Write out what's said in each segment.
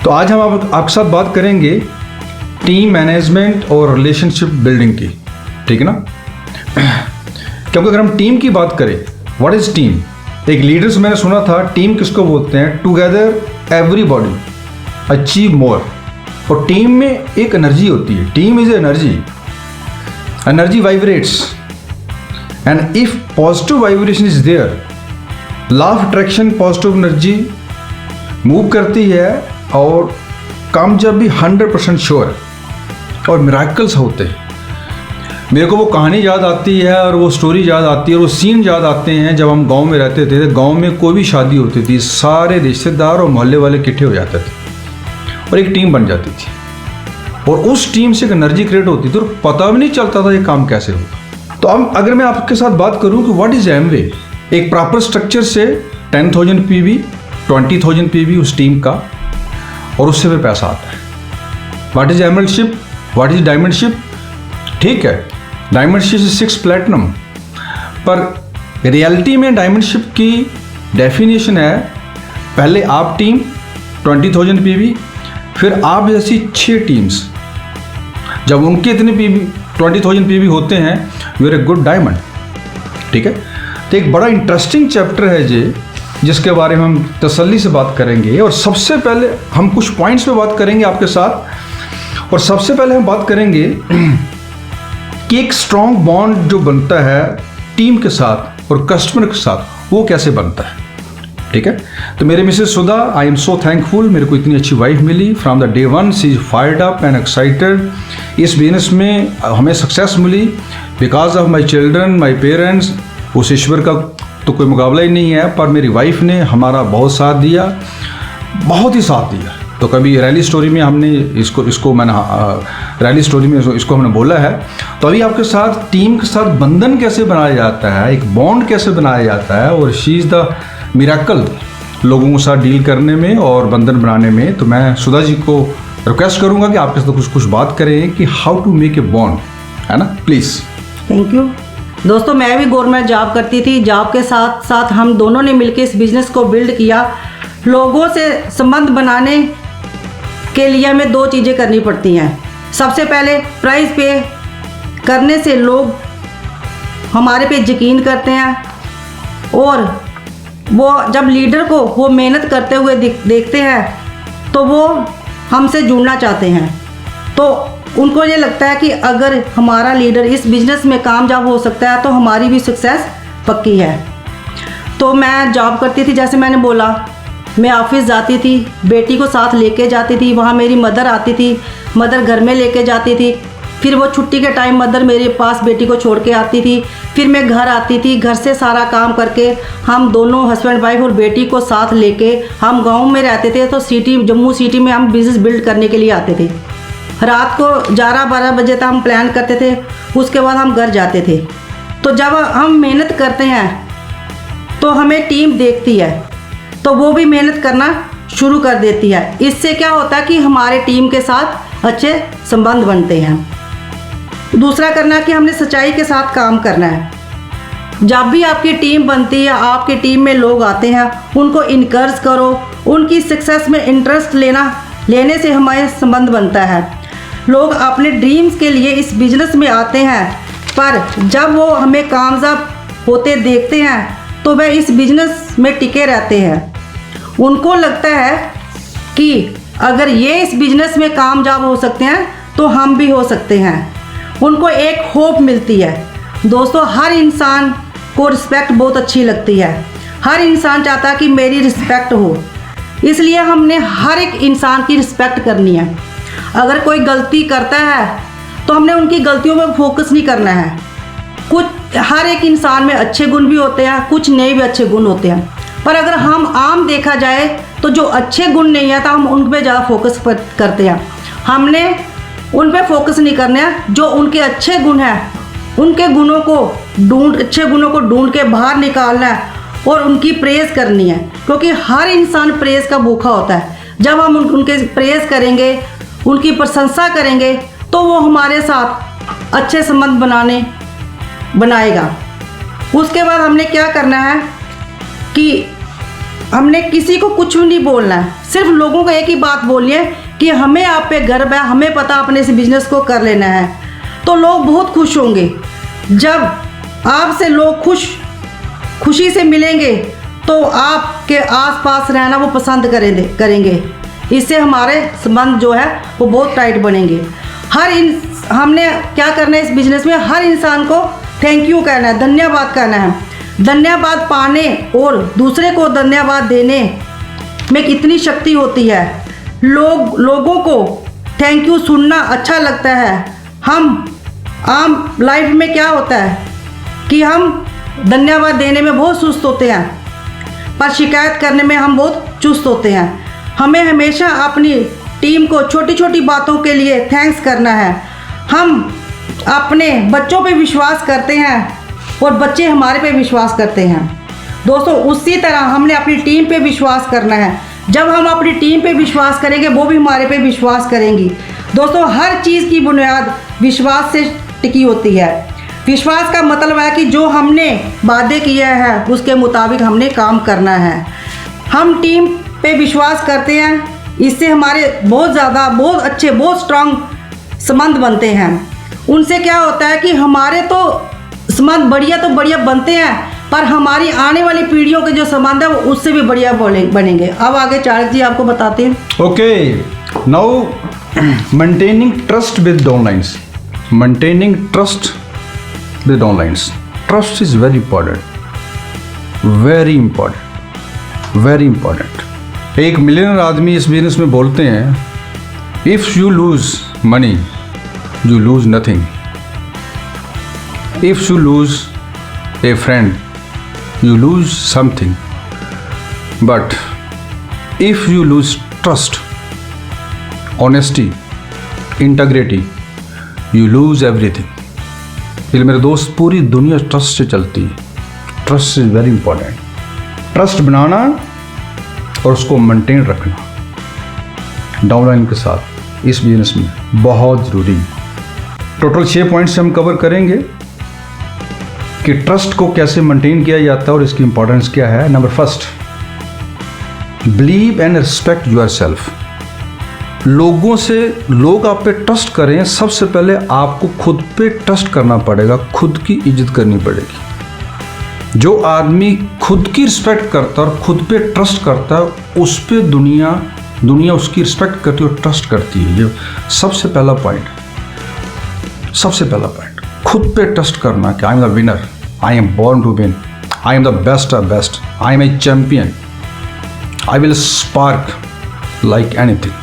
तो आज हम आपके साथ बात करेंगे टीम मैनेजमेंट और रिलेशनशिप बिल्डिंग की, ठीक है ना। क्योंकि अगर हम टीम की बात करें, व्हाट इज टीम? एक लीडर से मैंने सुना था, टीम किसको बोलते हैं? Together everybody achieve more. और टीम में एक एनर्जी होती है, team is energy, energy vibrates and if positive vibration is there, law of attraction positive energy move करती है और कामयाबी 100% श्योर और मिराकल्स होते हैं। मेरे को वो कहानी याद आती है और वो स्टोरी याद आती है और वो सीन याद आते हैं जब हम गांव में रहते थे। गांव में कोई भी शादी होती थी, सारे रिश्तेदार और मोहल्ले वाले इकट्ठे हो जाते थे और एक टीम बन जाती थी और उस टीम से एक एनर्जी क्रिएट होती थी और पता भी नहीं चलता था ये काम कैसे होगा। तो अब अगर मैं आपके साथ बात करूं कि व्हाट इज एमवे, एक प्रॉपर स्ट्रक्चर से 10,000 PV 20,000 PV उस टीम का, और उससे फिर पैसा आता है। What is emeraldship, what is diamondship? ठीक है, डायमंडशिप 6 प्लेटिनम, पर रियलिटी में डायमंडशिप की डेफिनेशन है पहले आप टीम 20,000 PV, फिर आप जैसी 6 टीम्स, जब उनके इतने PV 20,000 PV होते हैं, you are a good diamond. ठीक है, तो एक बड़ा इंटरेस्टिंग चैप्टर है ये, जिसके बारे में हम तसल्ली से बात करेंगे। और सबसे पहले हम कुछ पॉइंट्स पे बात करेंगे आपके साथ। और सबसे पहले हम बात करेंगे कि एक स्ट्रॉन्ग बॉन्ड जो बनता है टीम के साथ और कस्टमर के साथ, वो कैसे बनता है। ठीक है, तो मेरे Mrs Sudha, I am so thankful, मेरे को इतनी अच्छी वाइफ मिली। From the day one she is fired up and excited. इस बिजनेस में हमें सक्सेस मिली because of my children, my parents. उस ईश्वर का तो कोई मुकाबला ही नहीं है, पर मेरी वाइफ ने हमारा बहुत साथ दिया, बहुत ही साथ दिया। तो कभी रैली स्टोरी में हमने इसको मैंने रैली स्टोरी में इसको हमने बोला है। तो अभी आपके साथ टीम के साथ बंधन कैसे बनाया जाता है, एक बॉन्ड कैसे बनाया जाता है, और शी इज़ द मिराकल लोगों के साथ डील करने में और बंधन बनाने में। तो मैं सुधा जी को रिक्वेस्ट करूँगा कि आपके साथ कुछ बात करें कि how to make a bond, है ना, प्लीज़। थैंक यू दोस्तों। मैं भी गवर्नमेंट जॉब करती थी, जॉब के साथ साथ हम दोनों ने मिलकर इस बिज़नेस को बिल्ड किया। लोगों से संबंध बनाने के लिए हमें 2 चीज़ें करनी पड़ती हैं। सबसे पहले प्राइस पे करने से लोग हमारे पे यकीन करते हैं, और वो जब लीडर को वो मेहनत करते हुए देखते हैं तो वो हमसे जुड़ना चाहते हैं। तो उनको ये लगता है कि अगर हमारा लीडर इस बिज़नेस में कामयाब हो सकता है तो हमारी भी सक्सेस पक्की है। तो मैं जॉब करती थी, जैसे मैंने बोला, मैं ऑफिस जाती थी, बेटी को साथ लेके जाती थी। वहाँ मेरी मदर आती थी, मदर घर में लेके जाती थी। फिर वो छुट्टी के टाइम मदर मेरे पास बेटी को छोड़ के आती थी। फिर मैं घर आती थी, घर से सारा काम करके हम दोनों हस्बैंड वाइफ और बेटी को साथ लेके हम गाँव में रहते थे। तो जम्मू सिटी में हम बिज़नेस बिल्ड करने के लिए आते थे। रात को 11-12 बजे तक हम प्लान करते थे, उसके बाद हम घर जाते थे। तो जब हम मेहनत करते हैं तो हमें टीम देखती है, तो वो भी मेहनत करना शुरू कर देती है। इससे क्या होता है कि हमारे टीम के साथ अच्छे संबंध बनते हैं। दूसरा करना कि हमने सच्चाई के साथ काम करना है। जब भी आपकी टीम बनती है, आपकी टीम में लोग आते हैं, उनको इनकरेज करो, उनकी सक्सेस में इंटरेस्ट लेने से हमारे संबंध बनता है। लोग अपने ड्रीम्स के लिए इस बिज़नेस में आते हैं, पर जब वो हमें कामयाब होते देखते हैं तो वह इस बिज़नेस में टिके रहते हैं। उनको लगता है कि अगर ये इस बिज़नेस में कामयाब हो सकते हैं तो हम भी हो सकते हैं। उनको एक होप मिलती है। दोस्तों, हर इंसान को रिस्पेक्ट बहुत अच्छी लगती है। हर इंसान चाहता है कि मेरी रिस्पेक्ट हो, इसलिए हमने हर एक इंसान की रिस्पेक्ट करनी है। अगर कोई गलती करता है तो हमने उनकी गलतियों में फोकस नहीं करना है। हर एक इंसान में अच्छे गुण भी होते हैं, कुछ नए भी अच्छे गुण होते हैं, पर अगर हम आम देखा जाए तो जो अच्छे गुण नहीं है तो हम उन पर ज़्यादा फोकस करते हैं। हमने उन पर फोकस नहीं करना है, जो उनके अच्छे गुण हैं उनके अच्छे गुणों को ढूंढ के बाहर निकालना है और उनकी प्रेज़ करनी है, क्योंकि हर इंसान प्रेज़ का भूखा होता है। जब हम उनके प्रेज़ करेंगे, उनकी प्रशंसा करेंगे, तो वो हमारे साथ अच्छे संबंध बनाएगा। उसके बाद हमने क्या करना है कि हमने किसी को कुछ भी नहीं बोलना है, सिर्फ लोगों को एक ही बात बोलनी है कि हमें आप पे गर्व है, हमें पता अपने इस बिजनेस को कर लेना है। तो लोग बहुत खुश होंगे। जब आपसे लोग खुशी से मिलेंगे तो आपके आसपास रहना वो पसंद करेंगे। इससे हमारे संबंध जो है वो बहुत टाइट बनेंगे। हमने क्या करना है इस बिजनेस में, हर इंसान को थैंक यू कहना है, धन्यवाद कहना है। धन्यवाद पाने और दूसरे को धन्यवाद देने में कितनी शक्ति होती है। लोगों को थैंक यू सुनना अच्छा लगता है। हम आम लाइफ में क्या होता है कि हम धन्यवाद देने में बहुत सुस्त होते हैं, पर शिकायत करने में हम बहुत चुस्त होते हैं। हमें हमेशा अपनी टीम को छोटी छोटी बातों के लिए थैंक्स करना है। हम अपने बच्चों पे विश्वास करते हैं और बच्चे हमारे पे विश्वास करते हैं। दोस्तों, उसी तरह हमने अपनी टीम पे विश्वास करना है। जब हम अपनी टीम पे विश्वास करेंगे वो भी हमारे पे विश्वास करेंगी। दोस्तों, हर चीज़ की बुनियाद विश्वास से टिकी होती है। विश्वास का मतलब है कि जो हमने वादे किया है उसके मुताबिक हमने काम करना है। हम टीम पे विश्वास करते हैं, इससे हमारे बहुत अच्छे बहुत स्ट्रांग संबंध बनते हैं। उनसे क्या होता है कि हमारे तो संबंध बढ़िया बनते हैं, पर हमारी आने वाली पीढ़ियों के जो संबंध है वो उससे भी बढ़िया बनेंगे। अब आगे चाणक्य जी आपको बताते हैं। Okay, now maintaining trust with downlines. Maintaining trust with downlines. Trust is very important, very important, very important. एक मिलियनर आदमी इस बिजनेस में बोलते हैं, if you lose money you lose nothing. If you lose a friend, you lose something. But if you lose trust, honesty, integrity, you lose everything. इसलिए मेरे दोस्त, पूरी दुनिया ट्रस्ट से चलती है। Trust is very important. Trust बनाना और उसको मेंटेन रखना डाउनलाइन के साथ इस बिजनेस में बहुत ज़रूरी है। टोटल 6 पॉइंट्स हम कवर करेंगे कि ट्रस्ट को कैसे मेंटेन किया जाता है और इसकी इंपॉर्टेंस क्या है। Number first, believe and respect yourself. लोग आप पे ट्रस्ट करें, सबसे पहले आपको खुद पे ट्रस्ट करना पड़ेगा, खुद की इज्जत करनी पड़ेगी। जो आदमी खुद की रिस्पेक्ट करता है और खुद पे ट्रस्ट करता है, उस पे दुनिया उसकी रिस्पेक्ट करती है और ट्रस्ट करती है। ये सबसे पहला पॉइंट, खुद पे ट्रस्ट करना कि I am the winner, I am born to win, I am the best of best, I am a champion, I will spark like anything.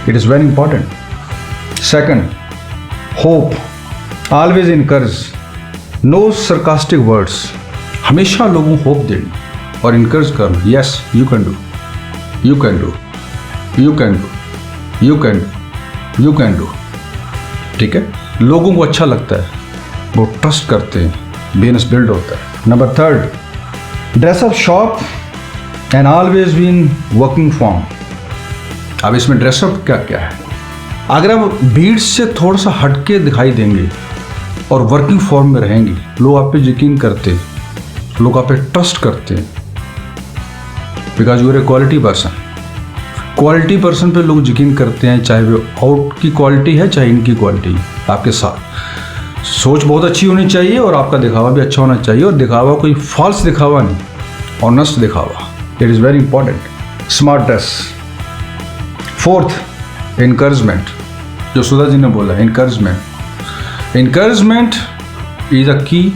It is very important. Second, hope, always encourage, no sarcastic words. हमेशा लोगों को hope देनी और encourage करना, yes you can do, you can do, you can do, you can do, you can do. ठीक है, लोगों को अच्छा लगता है, वो ट्रस्ट करते हैं, बिजनेस बिल्ड होता है। Number third, dress up shop and always been working form. अब इसमें ड्रेसअप क्या क्या है? अगर आप भीड़ से थोड़ा सा हटके दिखाई देंगे और वर्किंग फॉर्म में रहेंगे, लोग आप पे यकीन करते हैं, लोग आप पे ट्रस्ट करते हैं, because you are a quality person. Quality person पे लोग यकीन करते हैं, चाहे वो आउट की क्वालिटी है चाहे इनकी क्वालिटी। आपके साथ सोच बहुत अच्छी होनी चाहिए और आपका दिखावा भी अच्छा होना चाहिए, और दिखावा कोई फॉल्स दिखावा नहीं, ऑनेस्ट दिखावा। It is very important. Smart dress. Fourth, encouragement, जो सुधा जी ने बोला, इनकरेजमेंट इज अ की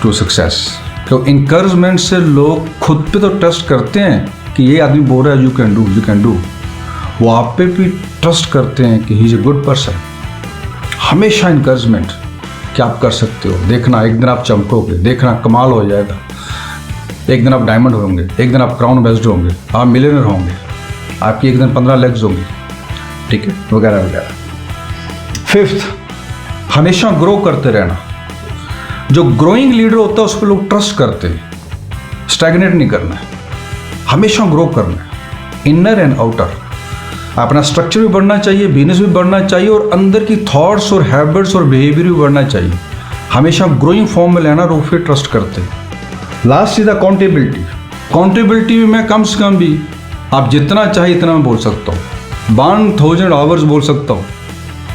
टू सक्सेस। तो इनकरेजमेंट से लोग खुद पे तो ट्रस्ट करते हैं कि ये आदमी बोल रहा है you can do, you can do, वो आप पे भी ट्रस्ट करते हैं कि he is a good person. हमेशा इनकरेजमेंट कि आप कर सकते हो, देखना एक दिन आप चमकोगे, देखना कमाल हो जाएगा, एक दिन आप डायमंड होंगे, एक दिन आप क्राउन बेस्ड होंगे, आप मिलियनर होंगे, आपकी एक दिन 15 लेग्स होंगी, ठीक है, वगैरह वगैरह। फिफ्थ, हमेशा ग्रो करते रहना। जो ग्रोइंग लीडर होता है उस पर लोग ट्रस्ट करते हैं, स्टैग्नेट नहीं करना है, हमेशा ग्रो करना है, इनर एंड आउटर। अपना स्ट्रक्चर भी बढ़ना चाहिए, बिजनेस भी बढ़ना चाहिए, और अंदर की थॉट्स और हैबिट्स और बिहेवियर भी बढ़ना चाहिए। हमेशा ग्रोइंग फॉर्म में लेना, और फिर ट्रस्ट करते हैं। Last is accountability. अकाउंटेबिलिटी में मैं कम से कम भी आप जितना चाहे इतना मैं बोल सकता हूँ, 1000 आवर्स बोल सकता हूँ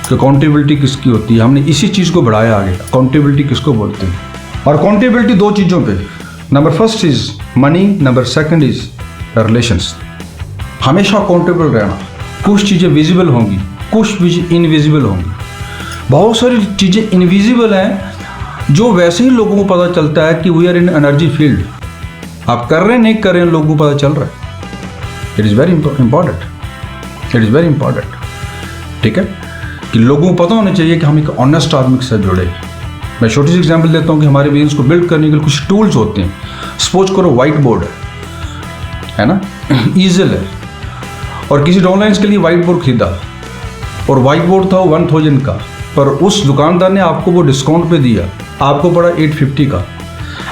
कि अकाउंटेबिलिटी किसकी होती है। हमने इसी चीज़ को बढ़ाया आगे, अकाउंटेबिलिटी किसको बोलते हैं। और अकाउंटेबिलिटी 2 चीज़ों पे, number first is money, number second is relations. हमेशा अकाउंटेबल रहना। कुछ चीज़ें विजिबल होंगी, कुछ चीज़ें इनविजिबल होंगी। बहुत सारी चीज़ें इनविजिबल हैं जो वैसे ही लोगों को पता चलता है कि we are in energy field. आप कर रहे हैं नहीं कर रहे हैं, लोगों को पता चल रहा है। It is very important, it is very important, ठीक है, कि लोगों को पता होना चाहिए कि हम एक ऑनेस्ट आदमी के साथ जुड़े। मैं छोटी सी एग्जांपल देता हूँ कि हमारे बिजनेस को बिल्ड करने के लिए कुछ टूल्स होते हैं। सपोज करो वाइट बोर्ड है ना, ईजल है, और किसी ऑनलाइन के लिए वाइट बोर्ड खरीदा और वाइट बोर्ड था 1000 का, पर उस दुकानदार ने आपको वो डिस्काउंट पे दिया, आपको पड़ा 850 का।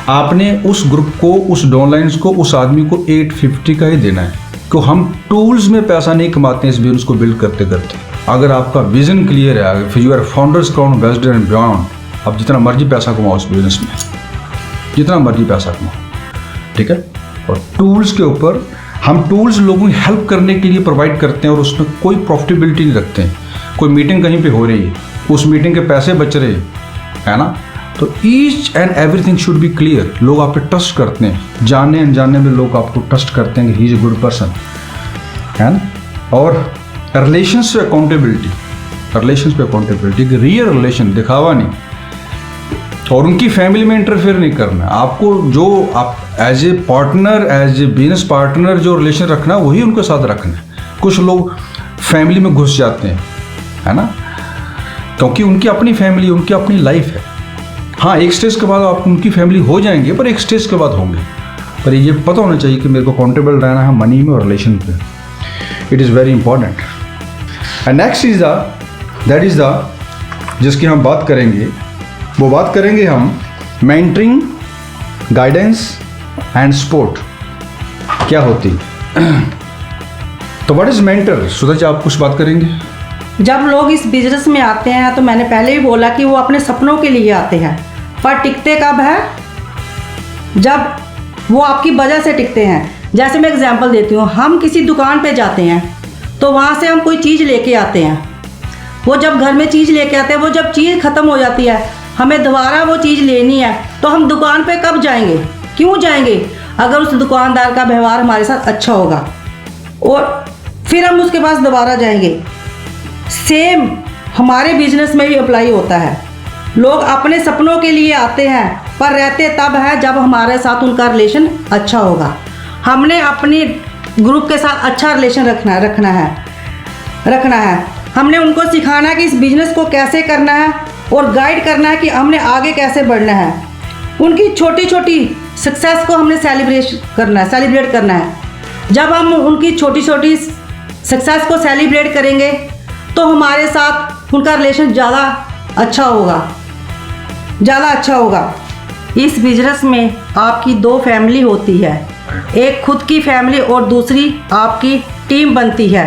आपने उस ग्रुप को, उस डाउनलाइंस को, उस आदमी को 850 का ही देना है। तो हम टूल्स में पैसा नहीं कमाते हैं इस बिजनेस को बिल्ड करते करते। अगर आपका विजन क्लियर है, फिर you are founders crown ambassador and beyond, आप जितना मर्जी पैसा कमाओ उस बिजनेस में, जितना मर्जी पैसा कमाओ, ठीक है। और टूल्स के ऊपर हम टूल्स लोगों की हेल्प करने के लिए प्रोवाइड करते हैं और उसमें कोई प्रॉफिटेबिलिटी नहीं रखते हैं। कोई मीटिंग कहीं पे हो रही है, उस मीटिंग के पैसे बच रहे है ना, तो each and everything should be clear. लोग आप पे ट्रस्ट करते हैं, जानने अनजाने में लोग आपको ट्रस्ट करते हैं कि he is a good person, है ना। और रिलेशंस पे अकाउंटेबिलिटी, रिलेशंस पे अकाउंटेबिलिटी, रियल रिलेशन, दिखावा नहीं। और उनकी फैमिली में इंटरफेयर नहीं करना। आपको जो आप as a partner, as a business partner जो रिलेशन रखना है वही उनके साथ रखना है। कुछ लोग फैमिली में घुस जाते हैं, है ना, क्योंकि उनकी अपनी फैमिली, उनकी अपनी लाइफ है। हाँ, एक स्टेज के बाद आप उनकी फैमिली हो जाएंगे, पर एक स्टेज के बाद होंगे। पर ये पता होना चाहिए कि मेरे को अकाउंटेबल रहना है मनी में और रिलेशन पे। It is very important. And next is that is the जिसकी हम बात करेंगे, वो बात करेंगे हम मेंटरिंग, गाइडेंस एंड सपोर्ट क्या होती है। तो what is mentor? Sudha ji, आप कुछ बात करेंगे? जब लोग इस बिजनेस में आते हैं तो मैंने पहले ही बोला कि वो अपने सपनों के लिए आते हैं, पर टिकते कब है? जब वो आपकी वजह से टिकते हैं। जैसे मैं एग्जांपल देती हूँ, हम किसी दुकान पे जाते हैं तो वहाँ से हम कोई चीज़ लेके आते हैं। वो जब घर में चीज़ लेके आते हैं, वो जब चीज़ ख़त्म हो जाती है, हमें दोबारा वो चीज़ लेनी है, तो हम दुकान पे कब जाएंगे? क्यों जाएंगे? अगर उस दुकानदार का व्यवहार हमारे साथ अच्छा होगा और फिर हम उसके पास दोबारा जाएंगे। सेम हमारे बिजनेस में भी अप्लाई होता है। लोग अपने सपनों के लिए आते हैं, पर रहते तब है जब हमारे साथ उनका रिलेशन अच्छा होगा। हमने अपनी ग्रुप के साथ अच्छा रिलेशन रखना है। हमने उनको सिखाना है कि इस बिजनेस को कैसे करना है और गाइड करना है कि हमने आगे कैसे बढ़ना है। उनकी छोटी छोटी सक्सेस को हमने सेलिब्रेट करना है। जब हम उनकी छोटी छोटी सक्सेस को सेलिब्रेट करेंगे तो हमारे साथ उनका रिलेशन ज़्यादा अच्छा होगा। इस बिजनेस में आपकी 2 फैमिली होती है, एक खुद की फैमिली और दूसरी आपकी टीम बनती है।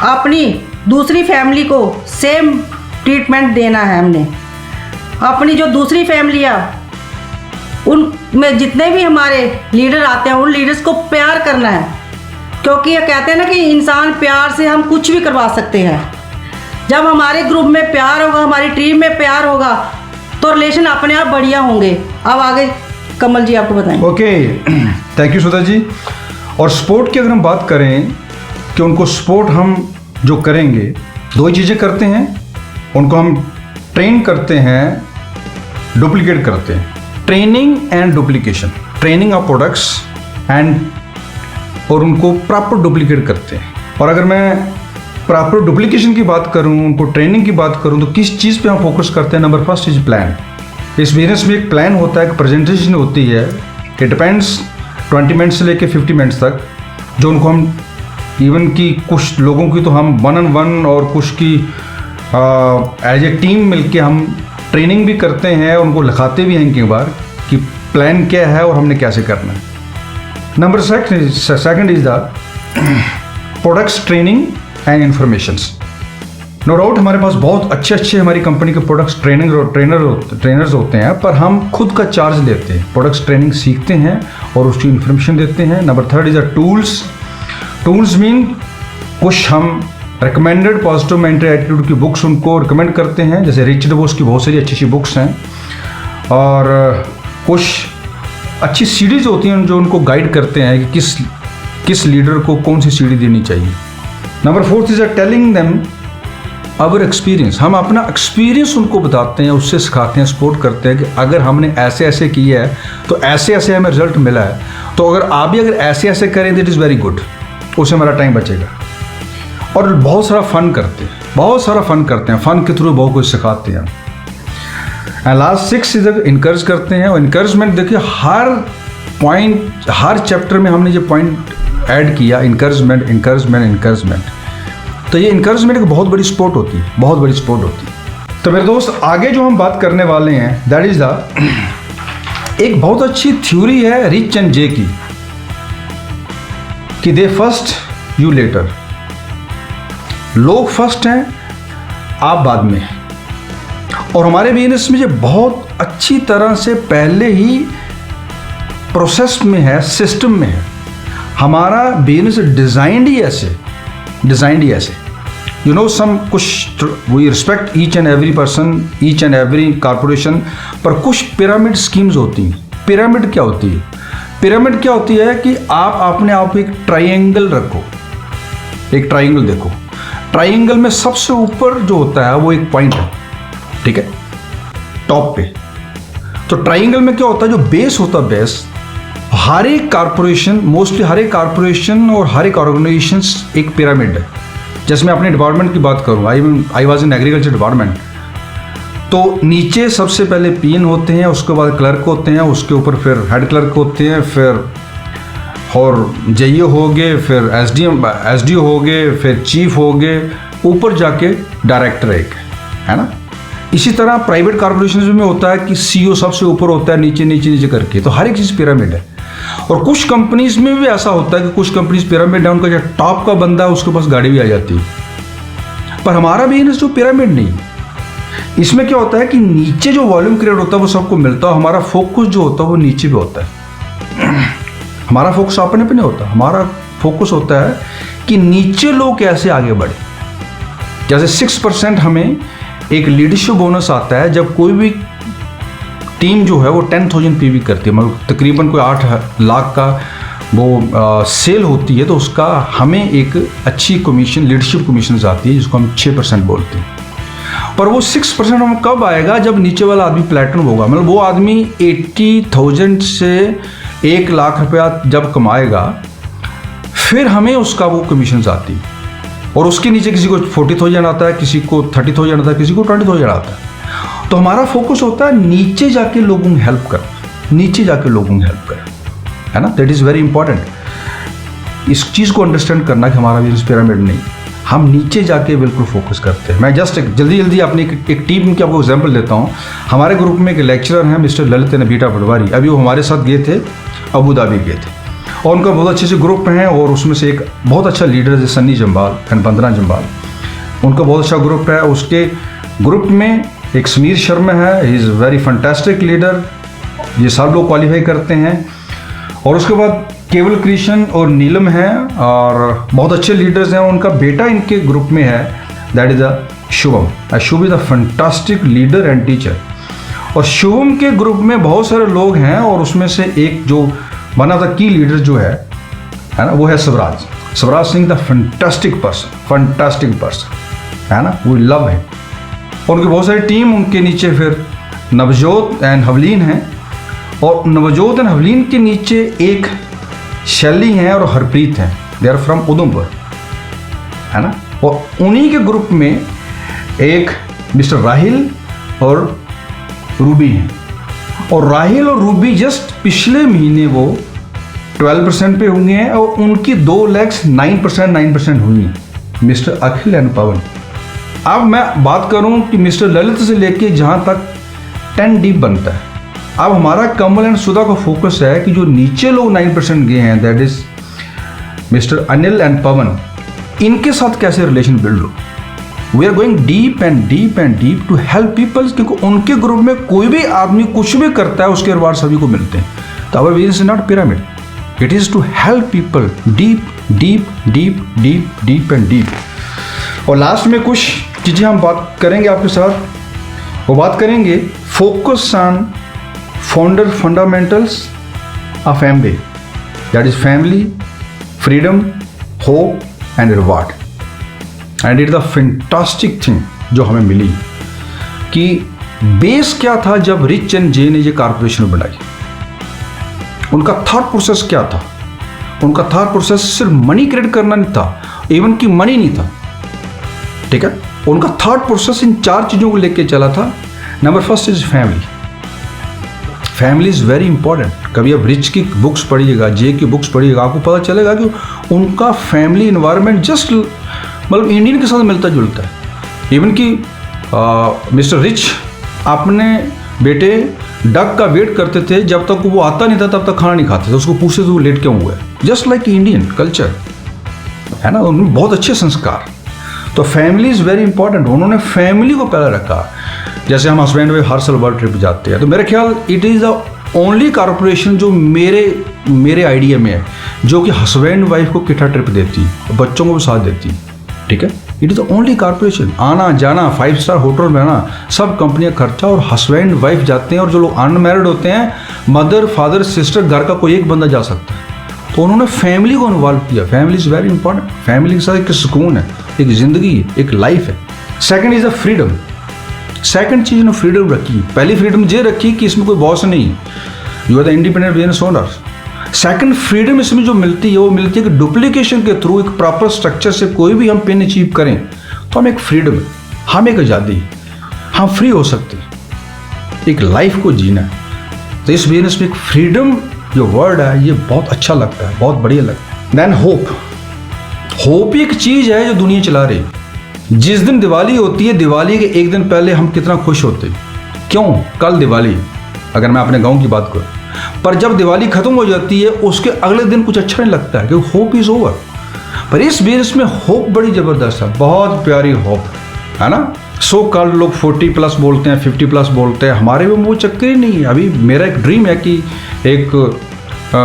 अपनी दूसरी फैमिली को सेम ट्रीटमेंट देना है हमने। अपनी जो दूसरी फैमिलियाँ, उनमें जितने भी हमारे लीडर आते हैं, उन लीडर्स को प्यार करना है, क्योंकि ये कहते हैं ना कि इंसान प्यार से हम कुछ भी करवा सकते हैं। जब हमारे ग्रुप में प्यार होगा, हमारी टीम में प्यार होगा, तो रिलेशन अपने आप बढ़िया होंगे। अब आगे कमल जी आपको बताएं। Okay, thank you Sudha ji. और सपोर्ट की अगर हम बात करें कि उनको सपोर्ट हम जो करेंगे, 2 ही चीज़ें करते हैं। उनको हम ट्रेन करते हैं, डुप्लीकेट करते हैं। Training and duplication, training of products and, और उनको प्रॉपर डुप्लीकेट करते हैं। और अगर मैं प्रॉपर डुप्लीकेशन की बात करूं, उनको ट्रेनिंग की बात करूं, तो किस चीज़ पे हम फोकस करते हैं? Number first is plan. इस बिजनेस में एक प्लान होता है, एक प्रेजेंटेशन होती है। इट डिपेंड्स 20 मिनट्स से लेके 50 मिनट्स तक, जो उनको हम इवन की कुछ लोगों की तो हम 1-on-1 और कुछ की एज ए टीम मिलके हम ट्रेनिंग भी करते हैं, उनको लिखाते भी हैं कई बार कि प्लान क्या है और हमने कैसे करना है। Number second is the products training and informations. No doubt हमारे पास बहुत अच्छे हमारी कंपनी के प्रोडक्ट्स ट्रेनर्स होते हैं, पर हम खुद का चार्ज लेते हैं, प्रोडक्ट्स ट्रेनिंग सीखते हैं और उसकी इन्फॉर्मेशन देते हैं। Number 3 is a tools mean कुछ हम रिकमेंडेड पॉजिटिव मेंटल एटीट्यूड की बुक्स उनको रिकमेंड करते हैं, जैसे रिच डैड की बहुत सारी अच्छी बुक्स हैं, और कुछ अच्छी सीरीज होती हैं जो उनको गाइड करते हैं कि किस लीडर को कौन सी सीढ़ी देनी चाहिए। Number 4 is a telling them our experience, हम अपना एक्सपीरियंस उनको बताते हैं, उससे सिखाते हैं, सपोर्ट करते हैं कि अगर हमने ऐसे ऐसे किया है तो ऐसे ऐसे हमें रिजल्ट मिला है, तो अगर आप भी अगर ऐसे ऐसे करें दैट इज़ वेरी गुड, उससे हमारा टाइम बचेगा। और बहुत सारा फ़न करते हैं, फ़न के थ्रू बहुत कुछ सिखाते हैं। एंड लास्ट 6 इज इनकरेज करते हैं, और इनकरेजमेंट देखिए हर चैप्टर में हमने ये पॉइंट ऐड किया, इनकरेजमेंट। तो ये इनकरेजमेंट एक बहुत बड़ी सपोर्ट होती है, तो मेरे दोस्त आगे जो हम बात करने वाले हैं दैट इज एक बहुत अच्छी थ्योरी है रिच एंड जे की, कि दे फर्स्ट यू लेटर, लोग फर्स्ट हैं आप बाद में। और हमारे बिजनेस में ये बहुत अच्छी तरह से पहले ही प्रोसेस में है, सिस्टम में है। हमारा बिजनेस डिज़ाइंड ही ऐसे यू नो सम कुछ we respect each and every person, each and every corporation, पर कुछ पिरामिड स्कीम्स होती हैं। पिरामिड क्या होती है कि आप अपने आप एक ट्राइंगल रखो, एक ट्राइंगल देखो, ट्राइंगल में सबसे ऊपर जो होता है वो एक पॉइंट है, ठीक है, टॉप पे। तो ट्राइंगल में क्या होता है, जो बेस होता है, बेस हर एक कारपोरेशन, मोस्टली हर एक कारपोरेशन और हर एक ऑर्गेनाइजेशन एक पिरामिड है। जैसे मैं अपने डिपार्टमेंट की बात करूँ, I was in agriculture department, तो नीचे सबसे पहले पीएन होते हैं, उसके बाद क्लर्क होते हैं, उसके ऊपर फिर हेड क्लर्क होते हैं, फिर और जेईओ हो गए, फिर एसडीओ हो गए, फिर चीफ हो गए, ऊपर जाके डायरेक्टर एक है ना। इसी तरह प्राइवेट कॉर्पोरेशन में होता है कि सीईओ सबसे ऊपर होता है, नीचे करके, तो हर एक चीज़ पिरामिड है। और कुछ कंपनीज में भी ऐसा होता है कि कुछ कंपनीज पिरामिड है, उनका जो टॉप का बंदा है उसके पास गाड़ी भी आ जाती है। पर हमारा बिजनेस जो पिरामिड नहीं, इसमें क्या होता है कि नीचे जो वॉल्यूम क्रिएट होता है वो सबको मिलता है, हमारा फोकस जो होता है वो नीचे भी होता है। हमारा फोकस अपने पे नहीं होता, हमारा फोकस होता है कि नीचे लोग कैसे आगे बढ़े। जैसे 6% हमें एक लीडरशिप बोनस आता है जब कोई भी टीम जो है वो 10,000 पीवी करती है, मतलब तकरीबन कोई 8 लाख का वो सेल होती है, तो उसका हमें एक अच्छी कमीशन, लीडरशिप कमीशन आती है, जिसको हम 6% बोलते हैं। पर वो 6% हम कब आएगा, जब नीचे वाला आदमी प्लेटिनम होगा, मतलब वो आदमी 80,000 से 1 लाख रुपया जब कमाएगा, फिर हमें उसका वो कमीशन आती है। और उसके नीचे किसी को 40,000 आता है, किसी को 30,000 आता है, किसी को 20,000 आता है। तो हमारा फोकस होता है नीचे जाके लोगों की हेल्प कर, है ना। That is very important. इस चीज़ को अंडरस्टैंड करना कि हमारा बिजनेस पिरामिड नहीं, हम नीचे जाके बिल्कुल फोकस करते हैं। मैं जस्ट जल्दी अपनी एक टीम की आपको एग्जाम्पल देता हूँ। हमारे ग्रुप में एक लेक्चरर हैं मिस्टर ललित नबीटा पटवारी, अभी वो हमारे साथ गए थे, अबू धाबी गए थे, और उनका बहुत अच्छे से ग्रुप हैं, और उसमें से एक बहुत अच्छा लीडर है सन्नी जम्बाल एंड बंदना जम्बाल, उनका बहुत अच्छा ग्रुप है। उसके ग्रुप में एक समीर शर्मा है, he is very fantastic leader, ये सब लोग क्वालिफाई करते हैं। और उसके बाद केवल कृष्ण और नीलम हैं, और बहुत अच्छे लीडर्स हैं। उनका बेटा इनके ग्रुप में है, that is Shubham. Shubh is a fantastic leader and teacher. और शुभम के ग्रुप में बहुत सारे लोग हैं, और उसमें से एक जो one of the key leader जो है ना, वो है Swaraj Singh, the fantastic person, है ना, वी लव है। उनकी बहुत सारी टीम, उनके नीचे फिर नवजोत एंड हवलीन हैं, और नवजोत एंड हवलीन के नीचे एक शैली हैं और हरप्रीत हैं, दे आर फ्रॉम उधमपुर, है ना। और उन्हीं के ग्रुप में एक मिस्टर राहिल और रूबी हैं, और राहिल और रूबी जस्ट पिछले महीने वो 12% पे हुए हैं, और उनकी 2 लैक्स 9% हुई हैं, मिस्टर अखिल एंड पवन। अब मैं बात करूं कि मिस्टर ललित से लेके जहां तक 10 डीप बनता है, अब हमारा कमल एंड सुधा का फोकस है कि जो नीचे लोग 9% गए हैं, that is mister Anil and Pawan, इनके साथ कैसे रिलेशन बिल्ड हो, we are going deep and deep and deep to help peoples, क्योंकि उनके ग्रुप में कोई भी आदमी कुछ भी करता है उसके रिवार्ड सभी को मिलते हैं। तो our business is not pyramid, it is to help people deep deep deep deep deep and deep. और लास्ट में कुछ चीज़ें हम बात करेंगे आपके साथ, वो बात करेंगे focus on founder fundamentals of Amway, that is family, freedom, hope and reward. And it the fantastic thing जो हमें मिली कि बेस क्या था जब रिच एंड जे ने ये कॉरपोरेशन बनाई। उनका थॉट प्रोसेस क्या था? उनका थॉट प्रोसेस सिर्फ मनी क्रिएट करना नहीं था, इवन कि मनी नहीं था, ठीक है। उनका थॉट प्रोसेस इन 4 चीज़ों को लेके चला था। Number first is family. Family is very important. कभी आप रिच की बुक्स पढ़िएगा, जे की बुक्स पढ़िएगा, आपको पता चलेगा कि उनका फैमिली इन्वायरमेंट जस्ट मतलब इंडियन के साथ मिलता जुलता है। इवन कि मिस्टर रिच अपने बेटे डक का वेट करते थे, जब तक वो आता नहीं था तब तक खाना नहीं खाते थे, उसको पूछते थे वो लेट क्यों हुआ है, जस्ट लाइक इंडियन कल्चर है ना, उनमें बहुत अच्छे संस्कार। तो फैमिली इज़ वेरी इंपॉर्टेंट, उन्होंने फैमिली को पहले रखा। जैसे हम हस्बैंड वाइफ हर साल वर्ल्ड ट्रिप जाते हैं, तो मेरे ख्याल it is the only corporation जो मेरे आइडिया में है जो कि हस्बैंड वाइफ को किट्ठा ट्रिप देती है, बच्चों को भी साथ देती है, ठीक है। It is the only corporation. आना जाना, 5 स्टार होटल में आना, सब कंपनियां खर्चा, और हस्बैंड वाइफ जाते हैं। और जो लोग अनमैरिड होते हैं, मदर फादर सिस्टर, घर का कोई एक बंदा जा सकता है। तो उन्होंने फैमिली को इन्वॉल्व किया। Family is very important. Family के साथ एक सुकून है, एक ज़िंदगी है, एक लाइफ है। Second is the freedom. Second चीज़ ने फ्रीडम रखी। पहली फ्रीडम ये रखी कि इसमें कोई बॉस नहीं, you are the independent business owner. Second freedom इसमें जो मिलती है वो मिलती है कि डुप्लीकेशन के थ्रू एक प्रॉपर स्ट्रक्चर से कोई भी हम पिन अचीव करें तो हम एक फ्रीडम है, हम एक आज़ादी, हम फ्री हो सकते हैं, एक लाइफ को जीना है। तो इस बिजनेस में एक फ्रीडम जो वर्ड है ये बहुत अच्छा लगता है, बहुत बढ़िया लगता है। Then hope. होप एक चीज़ है जो दुनिया चला रही है। जिस दिन दिवाली होती है, दिवाली के एक दिन पहले हम कितना खुश होते हैं, क्यों? कल दिवाली, अगर मैं अपने गाँव की बात करूँ। पर जब दिवाली खत्म हो जाती है उसके अगले दिन कुछ अच्छा नहीं लगता है, क्योंकि होप इज़ ओवर। पर इस बिजनेस में होप बड़ी ज़बरदस्त है, बहुत प्यारी होप है ना। सो कॉल्ड लोग 40+ बोलते हैं, 50+ बोलते हैं, हमारे में वो चक्कर ही नहीं है। अभी मेरा एक ड्रीम है कि एक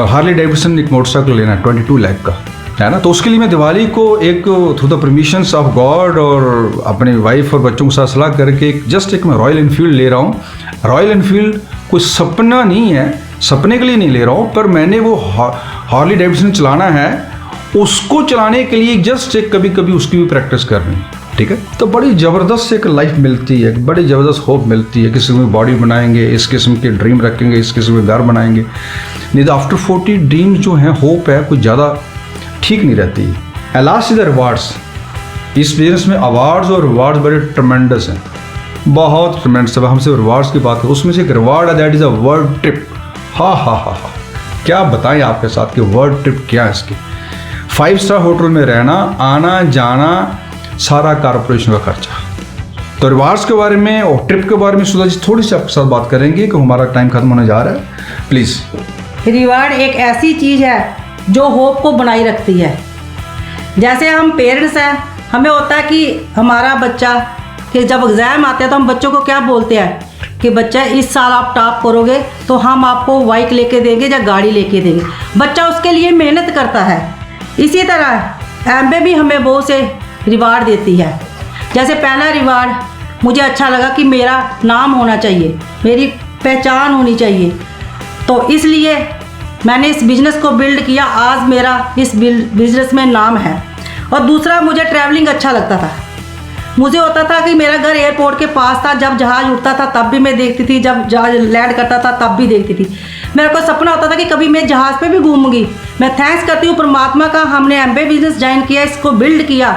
हार्ली डेविडसन एक मोटरसाइकिल लेना है 22 लाख का, है ना। तो उसके लिए मैं दिवाली को एक through the permissions of God और अपनी वाइफ और बच्चों के साथ सलाह करके जस्ट एक मैं रॉयल एनफील्ड ले रहा हूँ। रॉयल एनफील्ड कोई सपना नहीं है, सपने के लिए नहीं ले रहा हूँ, पर मैंने वो हार्ली डेविडसन चलाना है, उसको चलाने के लिए जस्ट एक कभी कभी उसकी भी प्रैक्टिस करनी है, ठीक है। तो बड़ी ज़बरदस्त एक लाइफ मिलती है, बड़ी ज़बरदस्त होप मिलती है। किस किस्म की बॉडी बनाएंगे, इस किस्म के ड्रीम रखेंगे, इस किस्म के घर बनाएंगे। नहीं तो आफ्टर 40 ड्रीम्स जो हैं, होप है, कुछ ज़्यादा ठीक नहीं रहती है। And last is the rewards. इस बिजनेस में अवार्ड्स और रिवार्ड्स बड़े ट्रमेंडस हैं, बहुत ट्रमेंडस। अब हम सिर्फ रिवार्ड्स की बात करें, उसमें से एक रिवार्ड है that is a world trip. हाँ, क्या बताएं आपके साथ कि वर्ल्ड ट्रिप क्या है इसकी। 5 स्टार होटल में रहना, आना जाना, सारा कॉरपोरेशन का खर्चा। तो रिवार्ड्स के बारे में और ट्रिप के बारे में सुधा जी थोड़ी सी आपके साथ बात करेंगे कि हमारा टाइम खत्म होने जा रहा है। प्लीज़। रिवार्ड एक ऐसी चीज़ है जो होप को बनाई रखती है। जैसे हम पेरेंट्स हैं, हमें होता है कि हमारा बच्चा कि जब एग्ज़ाम आते हैं तो हम बच्चों को क्या बोलते हैं कि बच्चा इस साल आप टॉप करोगे तो हम आपको बाइक लेके देंगे या गाड़ी लेके देंगे। बच्चा उसके लिए मेहनत करता है। इसी तरह एमबे भी हमें बहुत से रिवार्ड देती है। जैसे पहला रिवार्ड मुझे अच्छा लगा कि मेरा नाम होना चाहिए, मेरी पहचान होनी चाहिए, तो इसलिए मैंने इस बिज़नेस को बिल्ड किया। आज मेरा इस बिज़नेस में नाम है। और दूसरा, मुझे ट्रैवलिंग अच्छा लगता था। मुझे होता था कि मेरा घर एयरपोर्ट के पास था, जब जहाज़ उठता था तब भी मैं देखती थी, जब जहाज़ लैंड करता था तब भी देखती थी। मेरा को सपना होता था कि कभी मैं जहाज़ पे भी घूमूंगी। मैं थैंक्स करती हूँ परमात्मा का, हमने एमबे बिज़नेस ज्वाइन किया, इसको बिल्ड किया।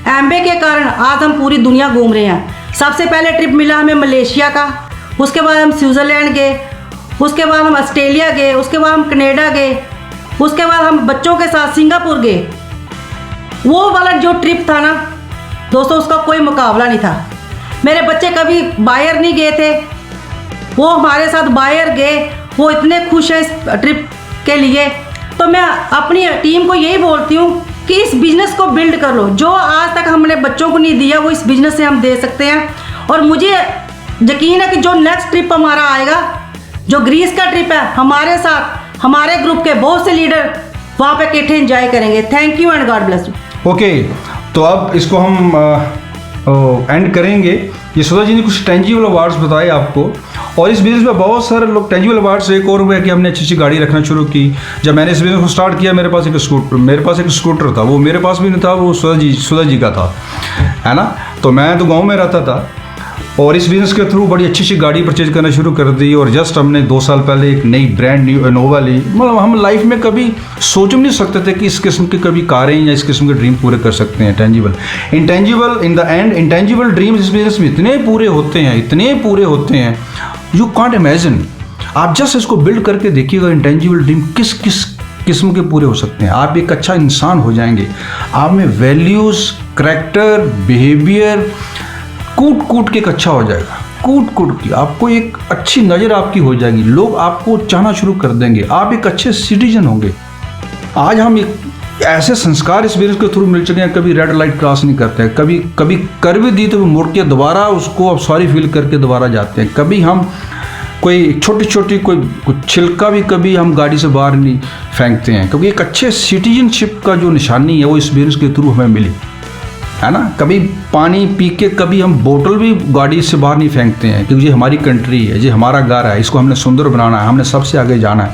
एमबे के कारण आज हम पूरी दुनिया घूम रहे हैं। सबसे पहले ट्रिप मिला हमें मलेशिया का, उसके बाद हम स्विट्ज़रलैंड गए, उसके बाद हम ऑस्ट्रेलिया गए, उसके बाद हम कनाडा गए, उसके बाद हम बच्चों के साथ सिंगापुर गए। वो वाला जो ट्रिप था ना दोस्तों, उसका कोई मुकाबला नहीं था। मेरे बच्चे कभी बाहर नहीं गए थे, वो हमारे साथ बाहर गए, वो इतने खुश हैं इस ट्रिप के लिए। तो मैं अपनी टीम को यही बोलती हूँ कि इस बिजनेस को बिल्ड कर लो। जो आज तक हमने बच्चों को नहीं दिया वो इस बिजनेस से हम दे सकते हैं। और मुझे यकीन है कि जो नेक्स्ट ट्रिप हमारा आएगा, जो ग्रीस का ट्रिप है, हमारे साथ हमारे ग्रुप के बहुत से लीडर वहाँ पे इकट्ठे एंजॉय करेंगे। Thank you and God bless you. Okay, तो अब इसको हम एंड करेंगे। ये सुधा जी ने कुछ टेंजिबल अवार्ड्स बताए आपको, और इस बिज़नेस में बहुत सारे लोग टेंजिबल अवार्ड्स। एक और हुआ है कि हमने अच्छी अच्छी गाड़ी रखना शुरू की। जब मैंने इस बिज़नेस को स्टार्ट किया, मेरे पास एक स्कूटर था। वो मेरे पास भी नहीं था, वो सुधा जी का था, है ना। तो मैं तो गाँव में रहता था, और इस बिज़नेस के थ्रू बड़ी अच्छी अच्छी गाड़ी परचेज करना शुरू कर दी। और जस्ट हमने 2 साल पहले एक नई ब्रांड न्यू इनोवा ली। मतलब हम लाइफ में कभी सोच भी नहीं सकते थे कि इस किस्म की कभी कारें या इस किस्म के ड्रीम पूरे कर सकते हैं। Tangible intangible, in the end intangible dreams इस बिज़नेस में इतने पूरे होते हैं, यू कांट इमेजिन। आप जस्ट इसको बिल्ड करके देखिएगा, इंटेंजिबल ड्रीम किस किस किस्म के पूरे हो सकते हैं। आप एक अच्छा इंसान हो जाएंगे, आप में वैल्यूज़, करैक्टर, बिहेवियर कूट कूट के एक अच्छा हो जाएगा। कूट की आपको एक अच्छी नज़र आपकी हो जाएगी, लोग आपको चाहना शुरू कर देंगे, आप एक अच्छे सिटीजन होंगे। आज हम एक ऐसे संस्कार इस बिजनेस के थ्रू मिल चुके हैं, कभी रेड लाइट क्रॉस नहीं करते हैं, कभी कर भी दी तो मुड़ के दोबारा उसको अब सॉरी फील करके दोबारा जाते हैं। कभी हम कोई छोटी कोई छिलका भी कभी हम गाड़ी से बाहर नहीं फेंकते हैं, क्योंकि एक अच्छे सिटीजनशिप का जो निशानी है वो इस बिजनेस के थ्रू हमें मिली, है ना। कभी पानी पी के कभी हम बोतल भी गाड़ी से बाहर नहीं फेंकते हैं, क्योंकि ये हमारी कंट्री है, ये हमारा घर है, इसको हमने सुंदर बनाना है, हमने सबसे आगे जाना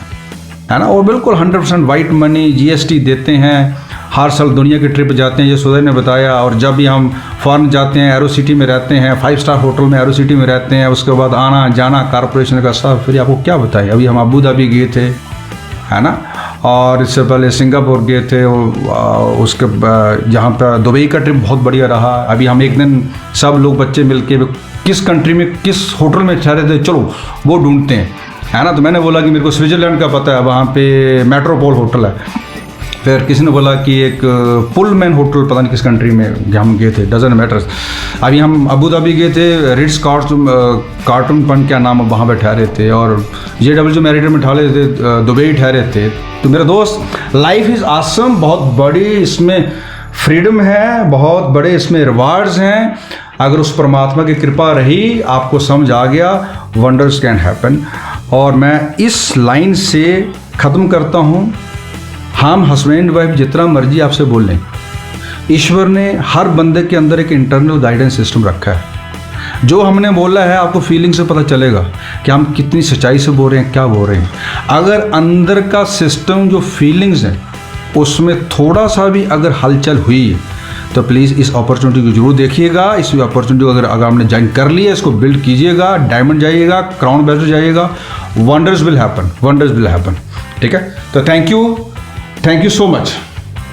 है ना। और बिल्कुल 100% वाइट मनी, GST देते हैं। हर साल दुनिया की ट्रिप जाते हैं, ये सुधा ने बताया। और जब भी हम फॉरेन जाते हैं, एरो सिटी में रहते हैं, 5 स्टार होटल में एरो सिटी में रहते हैं, उसके बाद आना जाना कॉरपोरेशन का स्टाफ, फिर आपको क्या बताएं। अभी हम अबू धाबी गए थे, है ना, और इससे पहले सिंगापुर गए थे। उसके जहाँ पर दुबई का ट्रिप बहुत बढ़िया रहा। अभी हम एक दिन सब लोग बच्चे मिलके किस कंट्री में किस होटल में ठहरे थे, चलो वो ढूंढते हैं, है ना। तो मैंने बोला कि मेरे को स्विट्ज़रलैंड का पता है, वहाँ पे मेट्रोपोल होटल है। फिर किसी ने बोला कि एक पुलमैन होटल पता नहीं किस कंट्री में हम गए थे, डजंट मैटर्स। अभी हम अबू धाबी गए थे, रिट्स कार्टून पन क्या नाम, वहाँ पे ठहरे थे। और JW मैरिट में ठहरे थे, दुबई ठहरे थे। तो मेरे दोस्त, लाइफ इज़ आसम, बहुत बड़ी इसमें फ्रीडम है, बहुत बड़े इसमें रिवार्ड्स हैं। अगर उस परमात्मा की कृपा रही, आपको समझ आ गया, वंडर्स कैन हैपन। और मैं इस लाइन से ख़त्म करता हूँ। हम हस्बैंड वाइफ जितना मर्जी आपसे बोल लें, ईश्वर ने हर बंदे के अंदर एक इंटरनल गाइडेंस सिस्टम रखा है। जो हमने बोला है आपको फीलिंग से पता चलेगा कि हम कितनी सच्चाई से बोल रहे हैं, क्या बोल रहे हैं। अगर अंदर का सिस्टम जो फीलिंग्स हैं उसमें थोड़ा सा भी अगर हलचल हुई है तो प्लीज़ इस अपॉर्चुनिटी को जरूर देखिएगा। इस अपॉर्चुनिटी को अगर आपने ज्वाइन कर लिया, इसको बिल्ड कीजिएगा, डायमंड जाइएगा, क्राउन बेस्ट जाइएगा, वंडर्स विल हैपन। ठीक है, तो थैंक यू सो मच।